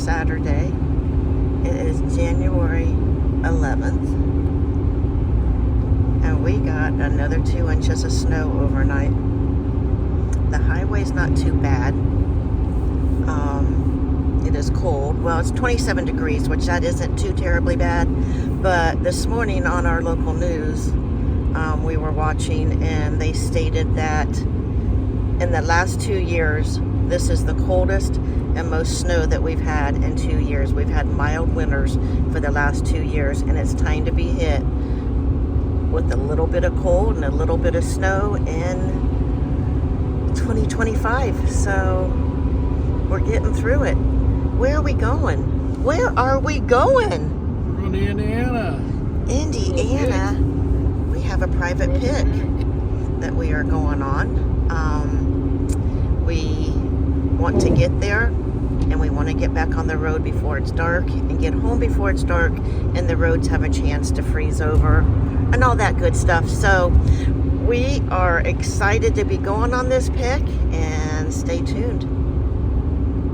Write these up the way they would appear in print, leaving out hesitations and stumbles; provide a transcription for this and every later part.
Saturday. It is January 11th. And we got another 2 inches of snow overnight. The highway's not too bad. It is cold. Well, it's 27 degrees, which that isn't too terribly bad. But this morning on our local news, we were watching, and they stated that in the last 2 years, this is the coldest and most snow that we've had in 2 years. We've had mild winters for the last 2 years, and it's time to be hit with a little bit of cold and a little bit of snow in 2025. So we're getting through it. Where are we going? Where are we going? We're going to Indiana. Indiana. We have a private pick that we are going on. We want to get there, and we want to get back on the road before it's dark and get home before it's dark and the roads have a chance to freeze over and all that good stuff. So we are excited to be going on this pick, and stay tuned.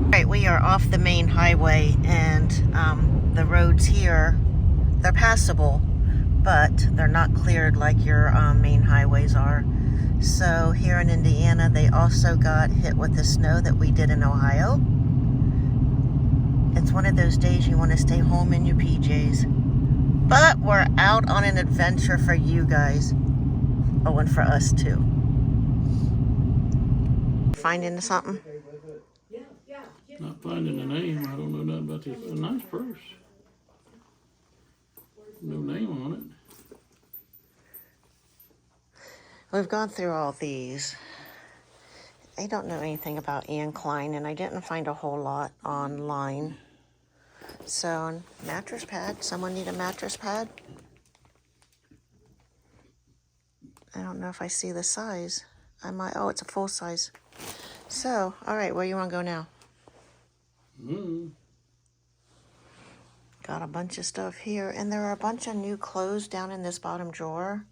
All right, we are off the main highway, and the roads here, they're passable, but they're not cleared like your main highways are. So here in Indiana, they also got hit with the snow that we did in Ohio. It's one of those days you want to stay home in your PJs. But we're out on an adventure for you guys. Oh, and for us too. Finding something? Not finding a name. I don't know nothing about this. A nice purse. No name on it. We've gone through all these. I don't know anything about Anne Klein, and I didn't find a whole lot online. So, mattress pad. Someone need a mattress pad? I don't know if I see the size. I might. Oh, it's a full size. So, all right, where you want to go now? Got a bunch of stuff here, and there are a bunch of new clothes down in this bottom drawer.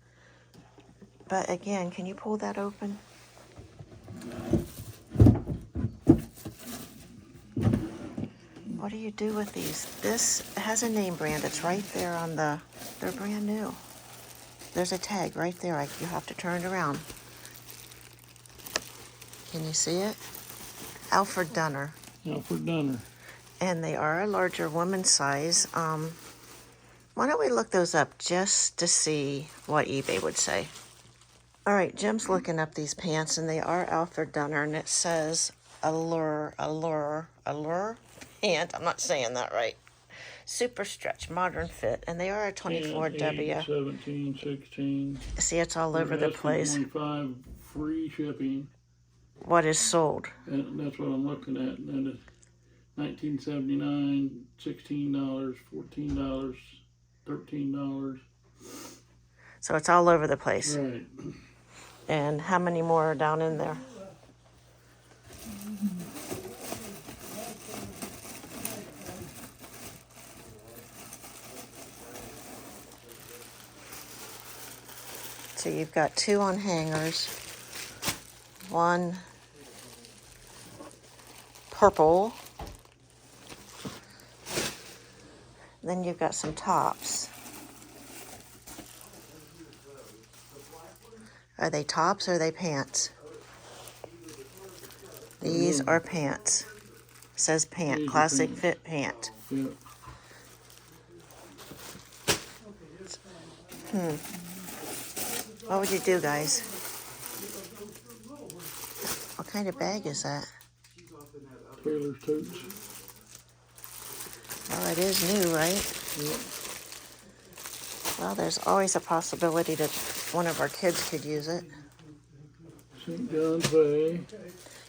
But again, can you pull that open? What do you do with these? This has a name brand. It's right there on the, they're brand new. There's a tag right there. You have to turn it around. Can you see it? Alfred Dunner. Alfred Dunner. And they are a larger woman's size. Why don't we look those up just to see what eBay would say? All right, Jim's looking up these pants, and they are Alfred Dunner, and it says Allure pant. I'm not saying that right. Super stretch, modern fit, and they are a 24W. 10, 8, 17, 16. See, it's all over the place. 25 free shipping. What is sold? And that's what I'm looking at. And it's $19.79, $16, $14, $13. So it's all over the place. Right. And how many more are down in there? So you've got 2 on hangers, 1 purple, then you've got some tops. Are they tops or are they pants? These are pants. It says pant, classic fit pant. Yeah. What would you do, guys? What kind of bag is that? Taylor's totes. Well, it is new, right? Yeah. Well, there's always a possibility that one of our kids could use it. St. John's Bay.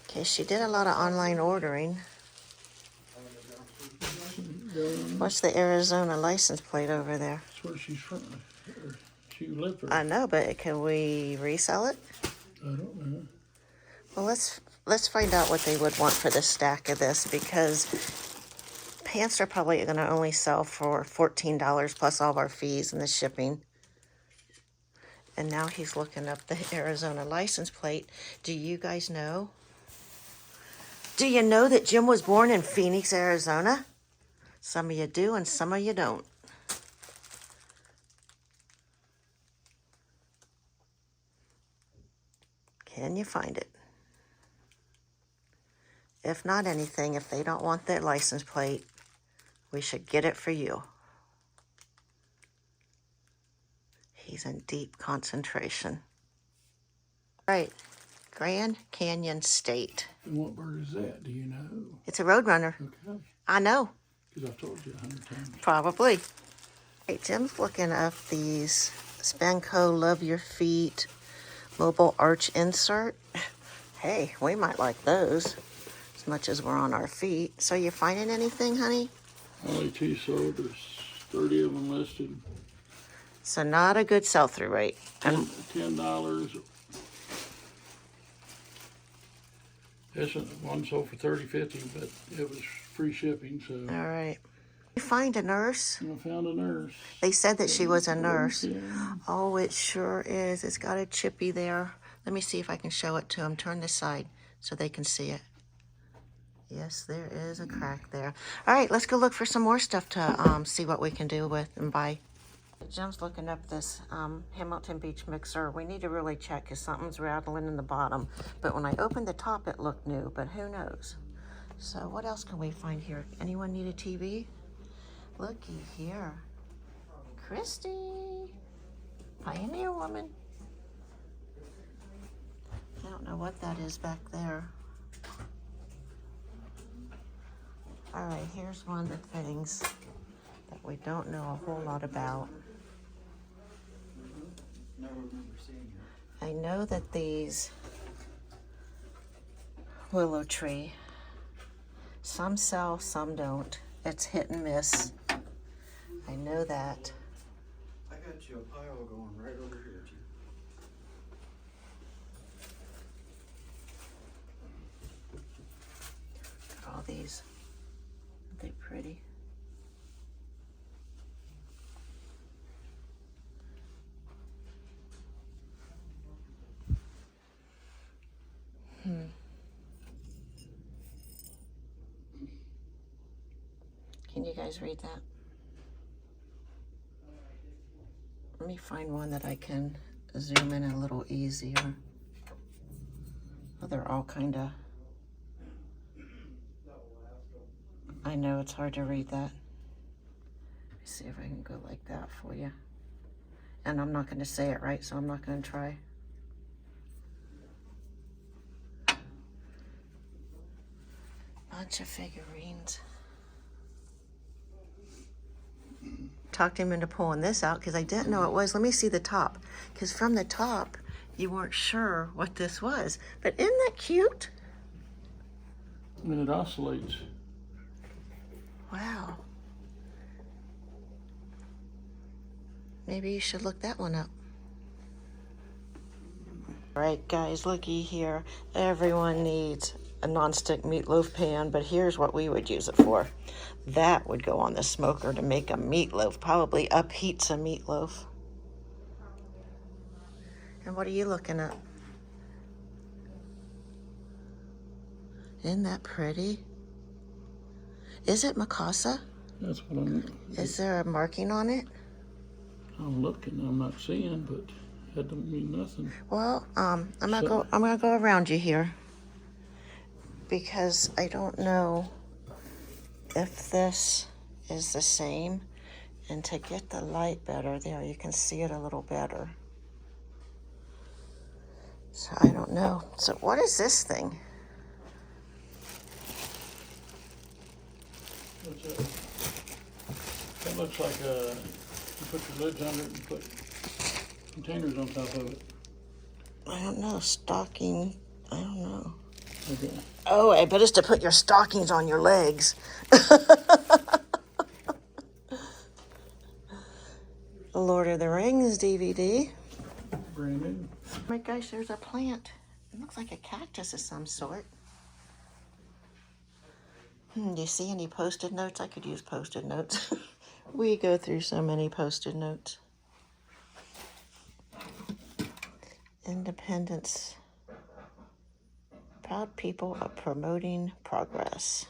Okay, she did a lot of online ordering. What's the Arizona license plate over there? That's where she's from. She lived there. I know, but can we resell it? I don't know. Well, let's find out what they would want for the stack of this, because pants are probably going to only sell for $14 plus all of our fees and the shipping. And now he's looking up the Arizona license plate. Do you guys know? Do you know that Jim was born in Phoenix, Arizona? Some of you do and some of you don't. Can you find it? If not anything, if they don't want their license plate, we should get it for you. He's in deep concentration. Right, Grand Canyon State. And what bird is that? Do you know? It's a roadrunner. Okay. I know. Because I've told you 100 times. Probably. Hey, Jim's looking up these Spanco Love Your Feet mobile arch insert. Hey, we might like those as much as we're on our feet. So you finding anything, honey? Only 2 sold. There's 30 of them listed. So not a good sell-through rate. $10. This one sold for $30.50, but it was free shipping, so. All right. You find a nurse? I found a nurse. They said that she was a nurse. Yeah. Oh, it sure is. It's got a chippy there. Let me see if I can show it to them. Turn this side so they can see it. Yes, there is a crack there. All right, let's go look for some more stuff to see what we can do with and buy. Jim's looking up this Hamilton Beach mixer. We need to really check because something's rattling in the bottom. But when I opened the top, it looked new, but who knows? So what else can we find here? Anyone need a TV? Looky here. Christy. Pioneer woman. I don't know what that is back there. All right, here's one of the things that we don't know a whole lot about. I know that these willow tree, some sell, some don't. It's hit and miss. I know that. I got you a pile going right over here, Jim. Look at all these. Aren't they pretty? Can you guys read that? Let me find one that I can zoom in a little easier. Oh, they're all kind of... I know it's hard to read that. Let me see if I can go like that for you. And I'm not going to say it right, so I'm not going to try. Bunch of figurines. Talked him into pulling this out because I didn't know it was. Let me see the top. Because from the top, you weren't sure what this was. But isn't that cute? I mean, it oscillates. Wow. Maybe you should look that one up. All right, guys, looky here. Everyone needs a nonstick meatloaf pan, but here's what we would use it for. That would go on the smoker to make a meatloaf, probably a pizza meatloaf. And what are you looking at? Isn't that pretty? Is it Mikasa? That's what I'm... Is there a marking on it? I'm looking. I'm not seeing, but that don't mean nothing. Well, I'm gonna go around you here because I don't know if this is the same. And to get the light better, there you can see it a little better. So I don't know. So what is this thing? What's that? That looks like you put your lids under it and put containers on top of it. I don't know. Stocking. I don't know. Okay. Oh, I bet it's to put your stockings on your legs. Lord of the Rings DVD. Brand new. Oh my gosh, there's a plant. It looks like a cactus of some sort. Do you see any Post-it notes? I could use Post-it notes. We go through so many Post-it notes. Independence. Proud people of promoting progress.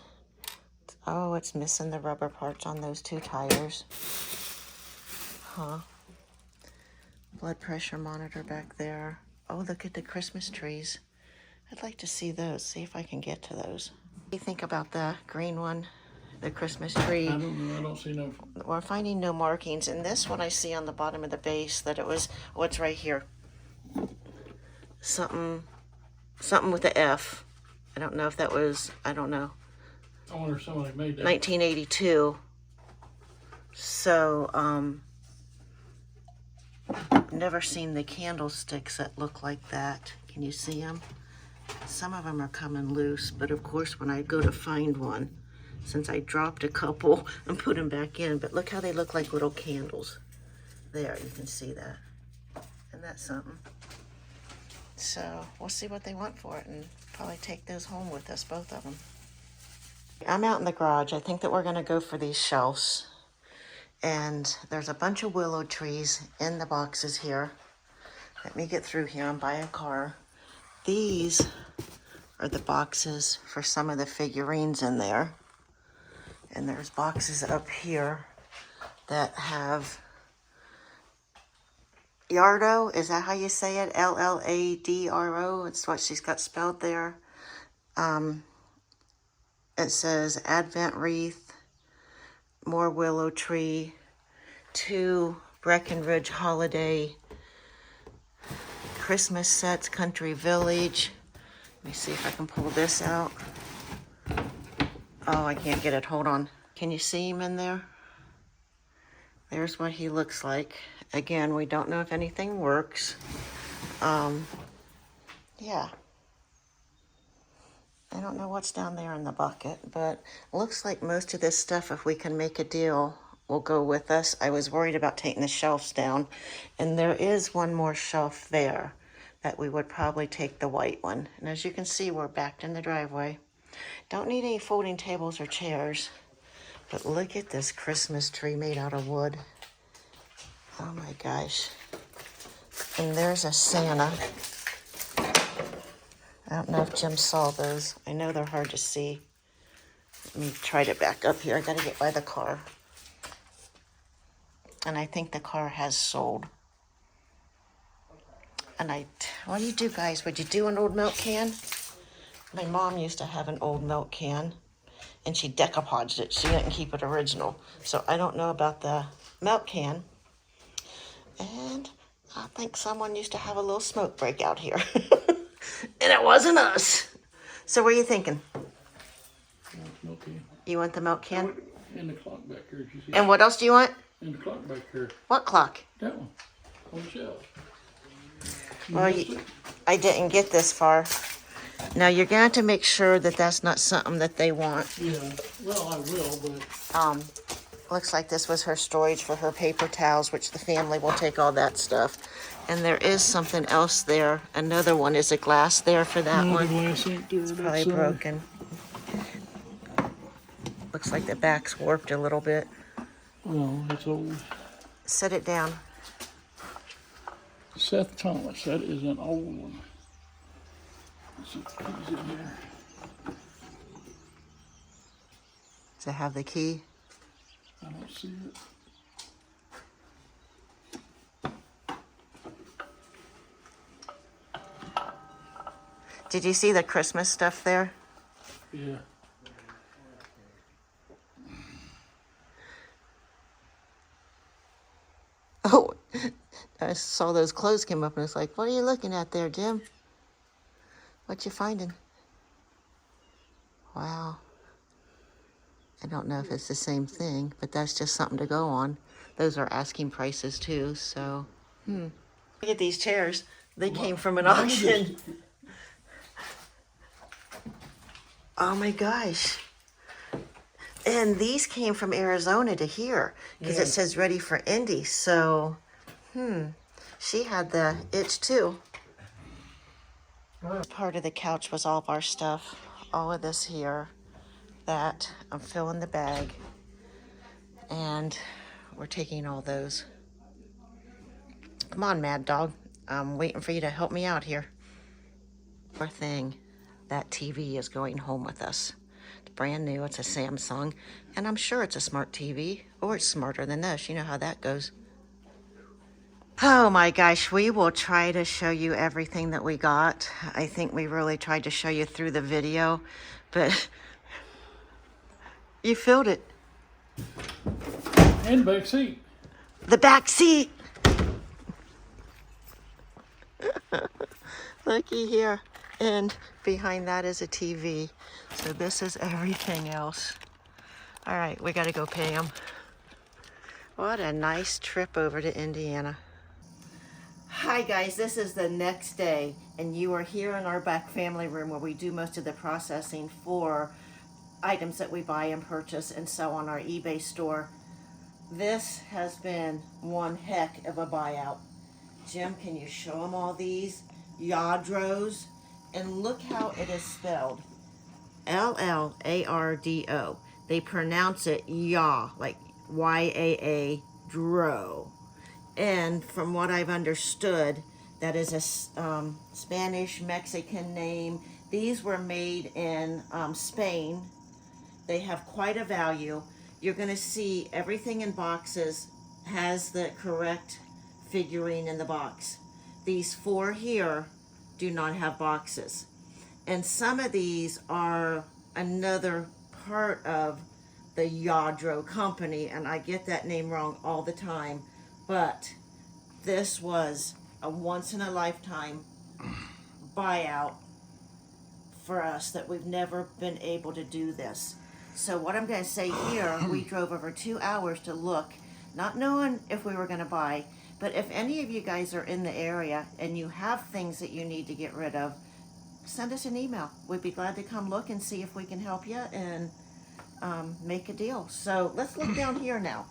Oh, it's missing the rubber parts on those 2 tires. Huh. Blood pressure monitor back there. Oh, look at the Christmas trees. I'd like to see those, see if I can get to those. What do you think about the green one, the Christmas tree? I don't know, I don't see no. We're finding no markings. And this one I see on the bottom of the base that it was, what's right here? Something with the F. I don't know if that was, I don't know. I wonder if somebody made that. 1982. So, never seen the candlesticks that look like that. Can you see them? Some of them are coming loose, but of course when I go to find one, since I dropped a couple and put them back in, but look how they look like little candles. There, you can see that. Isn't that something? So we'll see what they want for it and probably take those home with us, both of them. I'm out in the garage. I think that we're gonna go for these shelves. And there's a bunch of willow trees in the boxes here. Let me get through here and buy a car. These are the boxes for some of the figurines in there. And there's boxes up here that have Llardo, is that how you say it? Lladro, it's what she's got spelled there. It says Advent wreath, more willow tree, 2 Breckenridge holiday Christmas sets, country village. Let me see if I can pull this out. Oh, I can't get it, hold on. Can you see him in there? There's what he looks like. Again, we don't know if anything works. Yeah. I don't know what's down there in the bucket, but looks like most of this stuff, if we can make a deal, will go with us. I was worried about taking the shelves down, and there is one more shelf there that we would probably take the white one. And as you can see, we're backed in the driveway. Don't need any folding tables or chairs, but look at this Christmas tree made out of wood. Oh my gosh. And there's a Santa. I don't know if Jim saw those. I know they're hard to see. Let me try to back up here. I gotta get by the car. And I think the car has sold. And what do you do, guys? Would you do an old milk can? My mom used to have an old milk can, and she decapaged it. She didn't keep it original. So I don't know about the milk can. And I think someone used to have a little smoke break out here. And it wasn't us. So what are you thinking? Milk can. You want the milk can? And the clock back here, did you see? And what else do you want? And the clock back here. What clock? That one. On the shelf. Well, I didn't get this far. Now you're going to have to make sure that that's not something that they want. Yeah, well, I will, but Looks like this was her storage for her paper towels, which the family will take all that stuff. And there is something else there. Another one. Is it glass there for that one? glass ain't there. It's probably broken. Looks like the back's warped a little bit. Oh, it's old. Set it down. Seth Thomas, that is an old one. Let's see if he's in here. Does it have the key? I don't see it. Did you see the Christmas stuff there? Yeah. Oh, I saw those clothes came up and it's like, what are you looking at there, Jim? What you finding? Wow. I don't know if it's the same thing, but that's just something to go on. Those are asking prices too, so. Look at these chairs. They came from an auction. Oh my gosh. And these came from Arizona to here because it says ready for Indy. So, she had the itch too. Part of the couch was all of our stuff. All of this here that I'm filling the bag. And we're taking all those. Come on, Mad Dog. I'm waiting for you to help me out here. Poor thing. That TV is going home with us. It's brand new. It's a Samsung. And I'm sure it's a smart TV. Or it's smarter than this. You know how that goes. Oh my gosh, we will try to show you everything that we got. I think we really tried to show you through the video, but you filled it. And back seat. The back seat. Looky here. And behind that is a TV. So this is everything else. All right, we got to go pay them. What a nice trip over to Indiana. Hi guys, this is the next day, and you are here in our back family room where we do most of the processing for items that we buy and purchase and sell on our eBay store. This has been one heck of a buyout. Jim, can you show them all these? Lladros. And look how it is spelled. Llardo. They pronounce it ya, like Y-A-A, dro. And from what I've understood, that is a Spanish, Mexican name. These were made in Spain. They have quite a value. You're going to see everything in boxes has the correct figurine in the box. These 4 here do not have boxes. And some of these are another part of the Lladro company, and I get that name wrong all the time. But this was a once-in-a-lifetime buyout for us that we've never been able to do this. So what I'm going to say here, we drove over 2 hours to look, not knowing if we were going to buy, but if any of you guys are in the area and you have things that you need to get rid of, send us an email. We'd be glad to come look and see if we can help you and make a deal. So let's look down here now.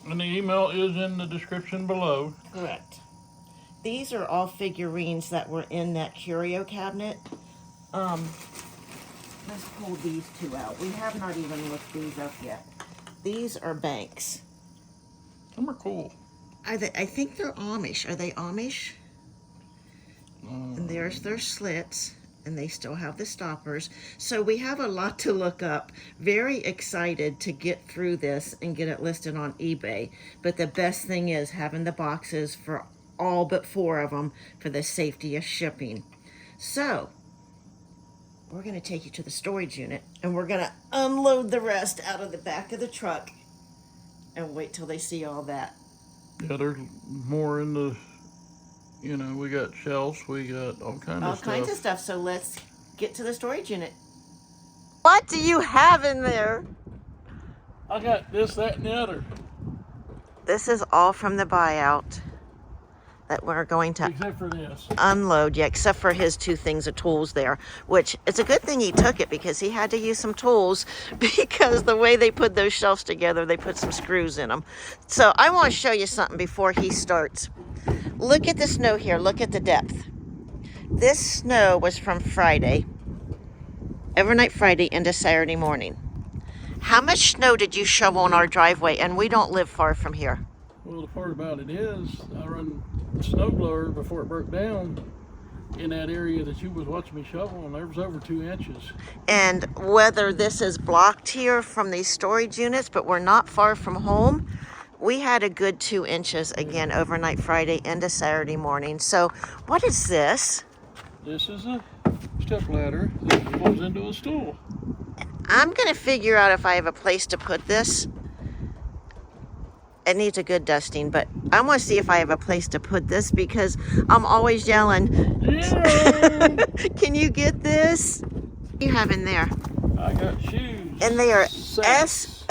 And the email is in the description below. Correct. These are all figurines that were in that curio cabinet. Let's pull these 2 out. We have not even looked these up yet. These are banks. Some are cool. I think they're Amish. Are they Amish? And there's their slits. And they still have the stoppers. So we have a lot to look up. Very excited to get through this and get it listed on eBay. But the best thing is having the boxes for all but 4 of them for the safety of shipping. So we're going to take you to the storage unit and we're going to unload the rest out of the back of the truck and wait till they see all that. Yeah, there's more in the... You know, we got shelves, we got all kinds of stuff. All kinds of stuff, so let's get to the storage unit. What do you have in there? I got this, that, and the other. This is all from the buyout that we're going to except for this. Unload. Yeah, except for his 2 things of tools there, which it's a good thing he took it because he had to use some tools because the way they put those shelves together, they put some screws in them. So I want to show you something before he starts. Look at the snow here. Look at the depth. This snow was from Friday, overnight Friday into Saturday morning. How much snow did you shovel on our driveway? And we don't live far from here. Well, the part about it is, I run the snow blower before it broke down in that area that you was watching me shovel, and there was over 2 inches. And whether this is blocked here from these storage units, but we're not far from home, we had a good 2 inches again overnight Friday into Saturday morning. So what is this? This is a step ladder that goes into a stool. I'm going to figure out if I have a place to put this. It needs a good dusting, but I want to see if I have a place to put this because I'm always yelling, yeah. Can you get this? What do you have in there? I got shoes. And they are SAS.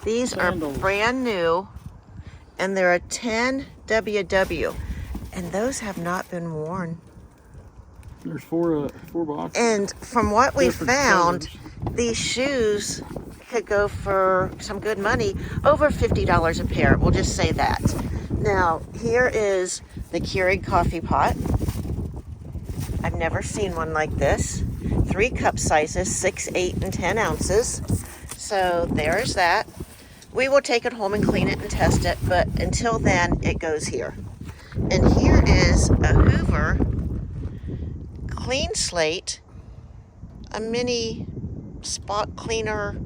These Sandals. Are brand new, and they're a 10 WW, and those have not been worn. There's 4 boxes. And from what we found, colors. These shoes could go for some good money, over $50 a pair. We'll just say that. Now, here is the Keurig coffee pot. I've never seen one like this. 3 cup sizes, 6, 8, and 10 ounces. So there's that. We will take it home and clean it and test it, but until then, it goes here. And here is a Hoover clean slate a mini spot cleaner.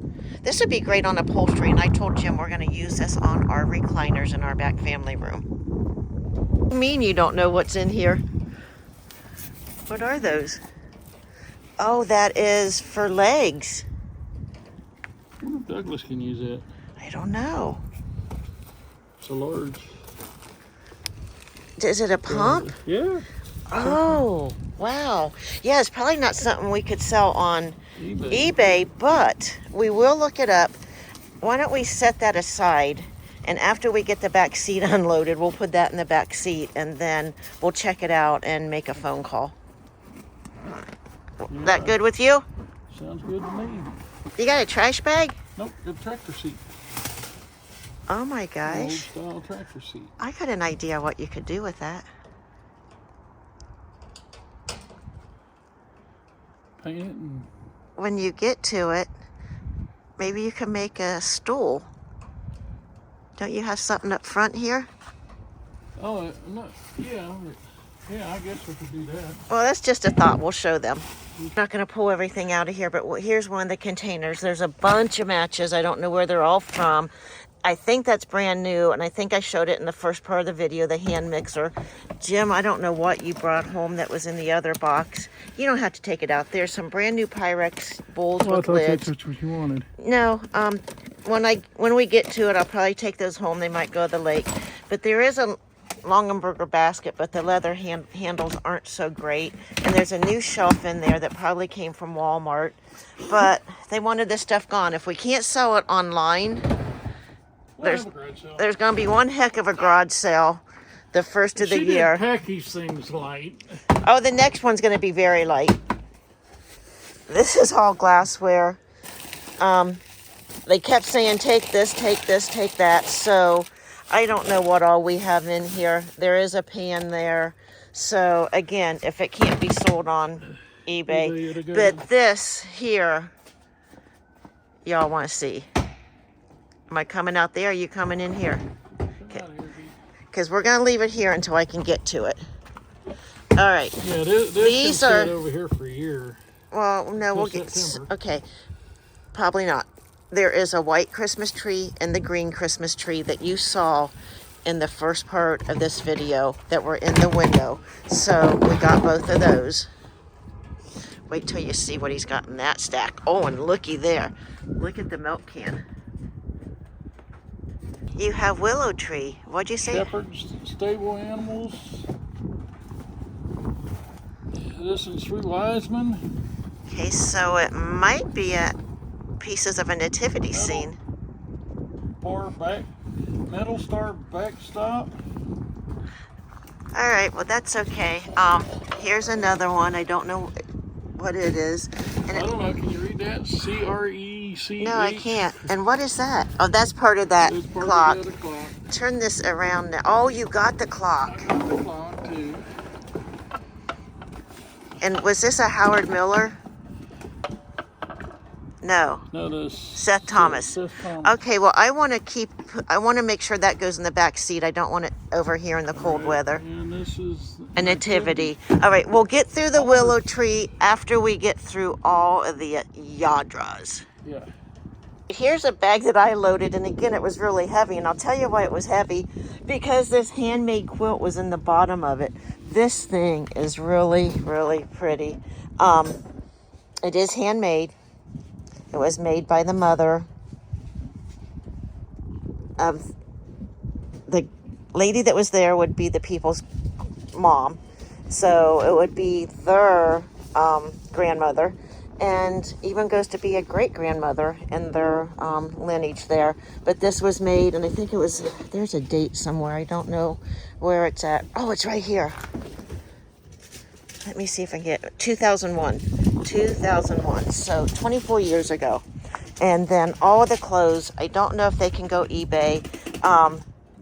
This would be great on upholstery, and I told Jim we're going to use this on our recliners in our back family room. What do you mean you don't know what's in here? What are those? Oh, that is for legs. I wonder if Douglas can use that. I don't know. It's a large. Is it a pump? Yeah. Oh, wow. Yeah, it's probably not something we could sell on eBay. but we will look it up. Why don't we set that aside, and after we get the back seat unloaded, we'll put that in the back seat, and then we'll check it out and make a phone call. Yeah. That good with you? Sounds good to me. You got a trash bag? Nope, the tractor seat. Oh my gosh. Old style tractor seat. I got an idea what you could do with that. Paint it and When you get to it, maybe you can make a stool. Don't you have something up front here? oh no, yeah, I guess we could do that. Well, that's just a thought. We'll show them. I'm not going to pull everything out of here, but here's one of the containers. There's a bunch of matches. I don't know where they're all from. I think that's brand new, and I think I showed it in the first part of the video, the hand mixer. Jim, I don't know what you brought home that was in the other box. You don't have to take it out. There's some brand new Pyrex bowls with lids. That's what you wanted. No, when we get to it, I'll probably take those home. They might go to the lake. But there is a Longenberger basket, but the leather handles aren't so great. And there's a new shelf in there that probably came from Walmart. But they wanted this stuff gone. If we can't sell it online, there's going to be one heck of a garage sale the first of the year. She didn't package things light. Oh, the next one's going to be very light. This is all glassware. They kept saying, take this, take that. So I don't know what all we have in here. There is a pan there. So again, if it can't be sold on eBay. But this here, y'all want to see. Am I coming out there? Are you coming in here? Because we're going to leave it here until I can get to it. All right. Yeah, these are over here for a year. Well, no, we'll get. September. Okay, probably not. There is a white Christmas tree and the green Christmas tree that you saw in the first part of this video that were in the window. So we got both of those. Wait till you see what he's got in that stack. Oh, and looky there. Look at the milk can. You have willow tree. What'd you say? Shepherds, stable animals. This is 3 wise men. Okay, so it might be pieces of a nativity scene. Metal star backstop. All right, well that's okay. Here's another one. I don't know what it is. And I don't know. Can you read that? CREC. No, I can't. And what is that? Oh, that's part of that clock. Of the clock. Turn this around now. Oh, you got the clock. I got the clock too. And was this a Howard Miller? No. No, this Seth Thomas. Seth Thomas. Okay, well I want to make sure that goes in the back seat. I don't want it over here in the cold weather. And this is A nativity. All right, we'll get through the willow tree after we get through all of the Lladros. Yeah. Here's a bag that I loaded, and again, it was really heavy, and I'll tell you why it was heavy, because this handmade quilt was in the bottom of it. This thing is really, really pretty. It is handmade. It was made by the mother of the lady that was there would be the people's mom. So it would be their grandmother, and even goes to be a great-grandmother in their lineage there. But this was made, and I think it was, there's a date somewhere. I don't know where it's at. Oh, it's right here. Let me see if I can get 2001. 2001, so 24 years ago. And then all of the clothes, I don't know if they can go eBay.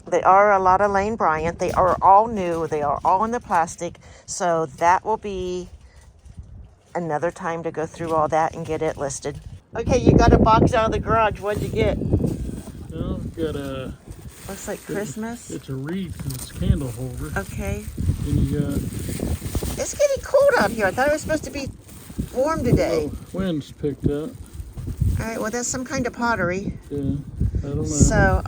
They are a lot of Lane Bryant. They are all new. They are all in the plastic. So that will be another time to go through all that and get it listed. Okay, you got a box out of the garage. What'd you get? Well, got a. Looks like Christmas. It's a wreath and it's a candle holder. Okay. And you got. It's getting cold out here. I thought it was supposed to be warm today. Oh, wind's picked up. All right, well, that's some kind of pottery. Yeah, I don't know. So,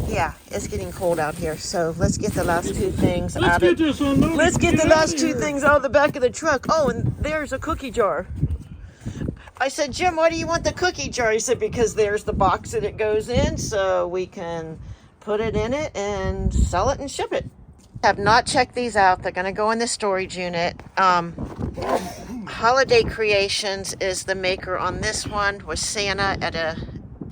yeah, it's getting cold out here. So let's get the last two things Let's out get of. this unloaded. Let's get the out last of two here. things out of the back of the truck. Oh, and there's a cookie jar. I said, Jim, why do you want the cookie jar? He said, because there's the box that it goes in, so we can put it in it and sell it and ship it. Have not checked these out. They're going to go in the storage unit. Holiday Creations is the maker on this one, with Santa at a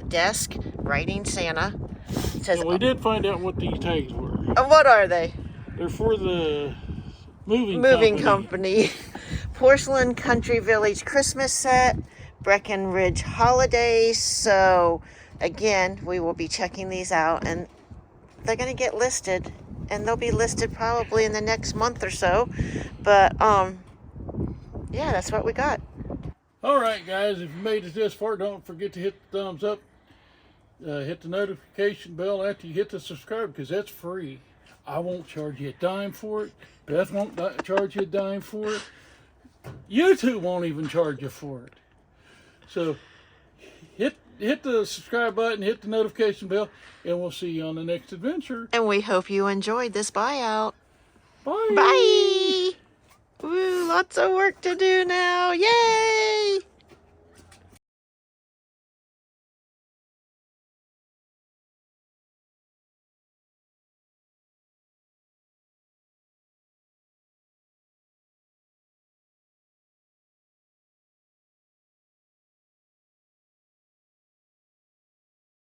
desk writing Santa. It says, Yeah, we did find out what these tags were. What are they? They're for the Moving company. Porcelain Country Village Christmas set, Breckenridge Holidays. So again, we will be checking these out, and they're going to get listed, and they'll be listed probably in the next month or so. But yeah, that's what we got. All right, guys, if you made it this far, don't forget to hit the thumbs up. Hit the notification bell after you hit the subscribe, because that's free. I won't charge you a dime for it. Beth won't charge you a dime for it. YouTube won't even charge you for it. So hit the subscribe button, hit the notification bell, and we'll see you on the next adventure. And we hope you enjoyed this buyout. Bye. Bye! Woo, lots of work to do now. Yay!